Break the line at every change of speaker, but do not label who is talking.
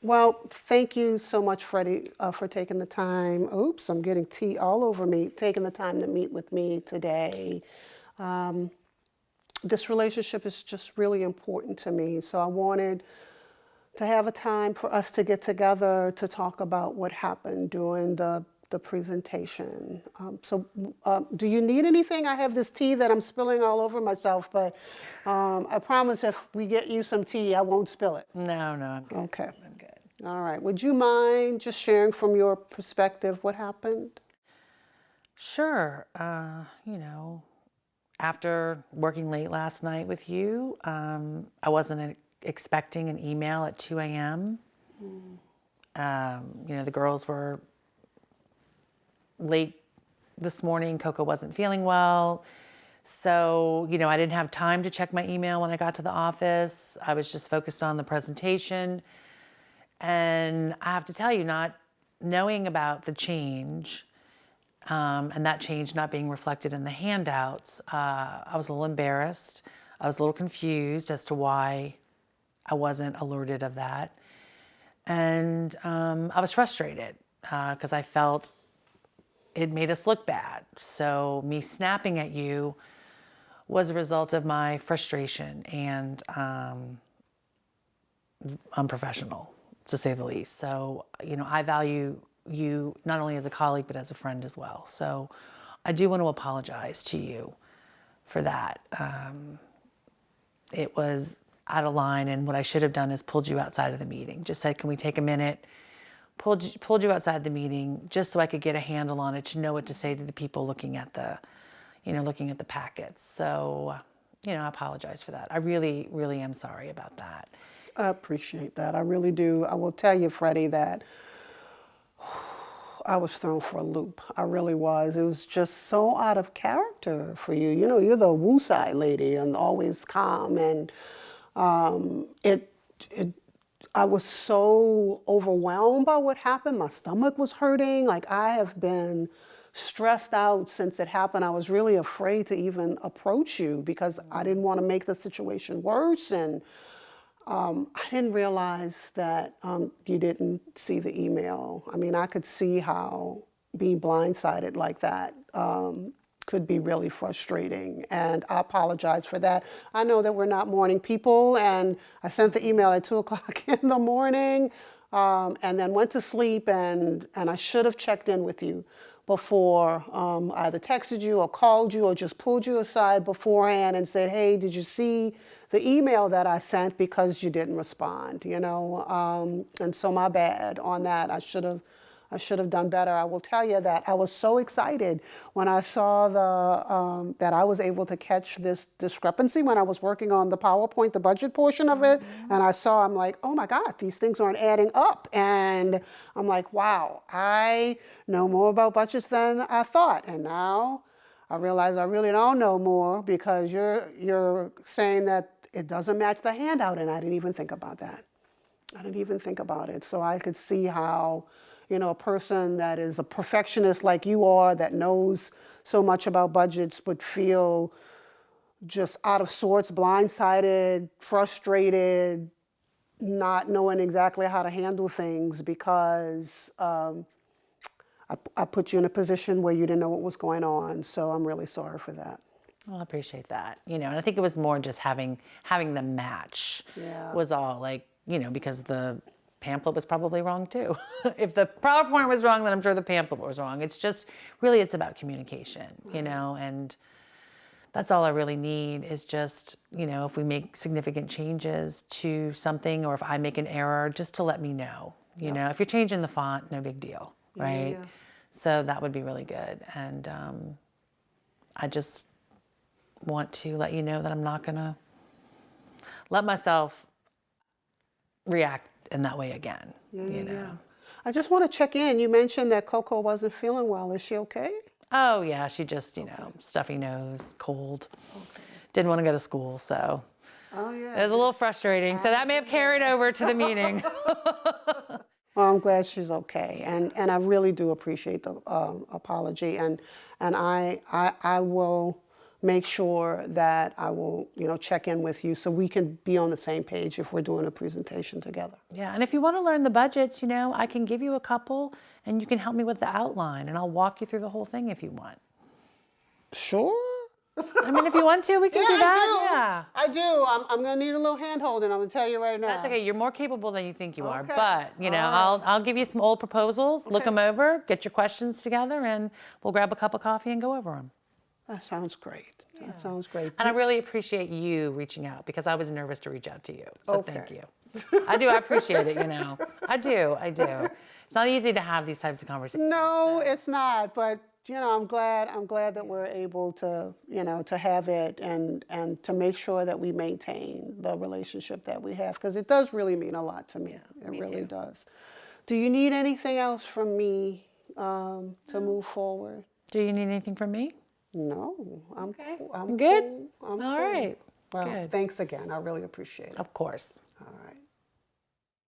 Well, thank you so much, Freddie, for taking the time. Oops, I'm getting tea all over me. Taking the time to meet with me today. This relationship is just really important to me. So I wanted to have a time for us to get together to talk about what happened during the presentation. Do you need anything? I have this tea that I'm spilling all over myself, but I promise if we get you some tea, I won't spill it.
No, no, I'm good.
Okay.
I'm good.
All right. Would you mind just sharing from your perspective what happened?
Sure. After working late last night with you, I wasn't expecting an email at 2 a.m. The girls were late this morning. Coco wasn't feeling well. So, I didn't have time to check my email when I got to the office. I was just focused on the presentation. And I have to tell you, not knowing about the change and that change not being reflected in the handouts, I was a little embarrassed. I was a little confused as to why I wasn't alerted of that. And I was frustrated because I felt it made us look bad. So me snapping at you was a result of my frustration and unprofessional, to say the least. So, I value you not only as a colleague, but as a friend as well. So I do want to apologize to you for that. It was out of line, and what I should have done is pulled you outside of the meeting. Just said, can we take a minute? Pulled you outside the meeting just so I could get a handle on it, to know what to say to the people looking at the packets. So, I apologize for that. I really, really am sorry about that.
I appreciate that. I really do. I will tell you, Freddie, that I was thrown for a loop. I really was. It was just so out of character for you. You're the woosai lady and always calm. And I was so overwhelmed by what happened. My stomach was hurting. Like, I have been stressed out since it happened. I was really afraid to even approach you because I didn't want to make the situation worse. And I didn't realize that you didn't see the email. I mean, I could see how being blindsided like that could be really frustrating, and I apologize for that. I know that we're not morning people, and I sent the email at 2 o'clock in the morning, and then went to sleep, and I should have checked in with you before I either texted you or called you or just pulled you aside beforehand and said, hey, did you see the email that I sent, because you didn't respond, and so my bad on that. I should have done better. I will tell you that I was so excited when I saw that I was able to catch this discrepancy when I was working on the PowerPoint, the budget portion of it, and I'm like, oh my God, these things aren't adding up. And I'm like, wow, I know more about budgets than I thought. And now I realize I really don't know more, because you're saying that it doesn't match the handout, and I didn't even think about that. I didn't even think about it. So I could see how, a person that is a perfectionist like you are, that knows so much about budgets, would feel just out of sorts, blindsided, frustrated, not knowing exactly how to handle things, because I put you in a position where you didn't know what was going on. So I'm really sorry for that.
Well, I appreciate that. And I think it was more just having the match was all, like, because the pamphlet was probably wrong too. If the PowerPoint was wrong, then I'm sure the pamphlet was wrong. It's just really, it's about communication, and that's all I really need is just, if we make significant changes to something, or if I make an error, just to let me know. If you're changing the font, no big deal, right?
Yeah.
So that would be really good. And I just want to let you know that I'm not going to let myself react in that way again.
Yeah. I just want to check in. You mentioned that Coco wasn't feeling well. Is she okay?
Oh yeah, she just, stuffy nose, cold. Okay. Didn't want to go to school, so
Oh yeah.
it was a little frustrating. So that may have carried over to the meeting.
Well, I'm glad she's okay, and I really do appreciate the apology, and I will make sure that I will, check in with you so we can be on the same page if we're doing a presentation together.
Yeah, and if you want to learn the budgets, I can give you a couple and you can help me with the outline and I'll walk you through the whole thing if you want.
Sure.
I mean, if you want to, we can do that.
I do. I'm going to need a little hand holding. I'm going to tell you right now.
That's okay. You're more capable than you think you are.
Okay.
But, I'll give you some old proposals, look them over, get your questions together, and we'll grab a cup of coffee and go over them.
That sounds great. That sounds great.
And I really appreciate you reaching out because I was nervous to reach out to you. So
Okay.
thank you. I do. I appreciate it, I do. It's not easy to have these types of conversations.
No, it's not. But I'm glad that we're able to, to have it and to make sure that we maintain the relationship that we have, because it does really mean a lot to me. It really does. Do you need anything else from me to move forward?
Do you need anything from me?
No, I'm
Okay.
cool. I'm
good.
cool. I'm
All
cool.
right.
Well,
Good.
thanks again. I really appreciate it.
Of course.
All right.